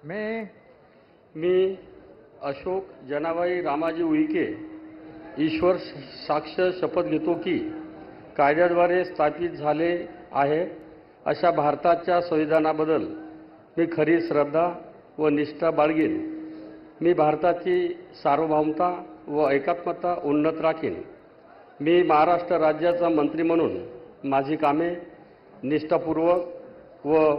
मैं मी अशोक जनाबाई रामाजी उईके ईश्वर साक्ष शपथ घेतो की कायद्याद्वारे स्थापित झाले आहे अशा भारताच्या संविधानाबद्दल मी खरी श्रद्धा व निष्ठा बाळगीन. मी भारताची सार्वभौमता व एकात्मता उन्नत राखीन. मी महाराष्ट्र राज्याचा मंत्री म्हणून माझी कामे निष्ठापूर्वक व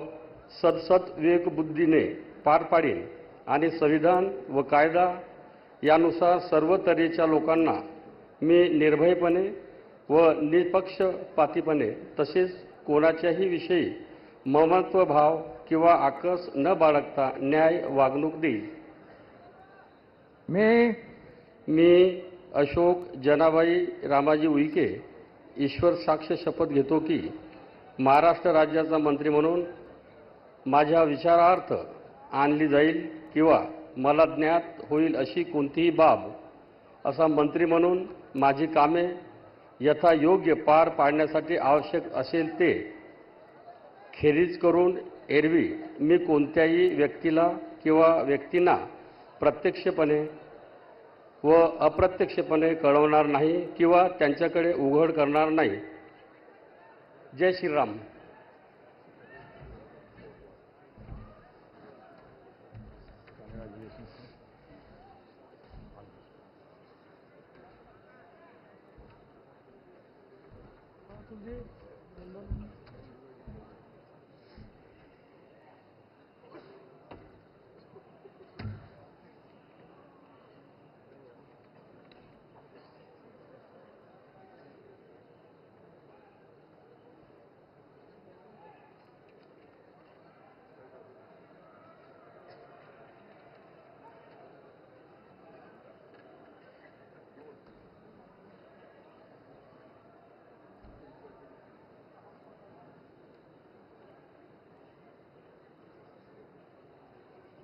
सदसद विवेकबुद्धीने पार पाडीन आणि संविधान व कायदा यानुसार सर्व तऱ्हेच्या लोकांना मी निर्भयपणे व निपक्षपातीपणे तसेच कोणाच्याही विषयी ममत्व भाव किंवा आकस न बाळगता न्याय वागणूक देईल. मी अशोक जनाबाई रामाजी उईके ईश्वर साक्ष शपथ घेतो की महाराष्ट्र राज्याचा मंत्री म्हणून माझ्या विचारार्थ आणली जाईल किंवा मला ज्ञात होईल अशी कोणतीही बाब असा मंत्री म्हणून माझी कामे यथायोग्य पार पाडण्यासाठी आवश्यक असेल ते खेरीज करून एरवी मी कोणत्याही व्यक्तीला किंवा व्यक्तींना प्रत्यक्षपणे व अप्रत्यक्षपणे कळवणार नाही किंवा त्यांच्याकडे उघड करणार नाही. जय श्रीराम.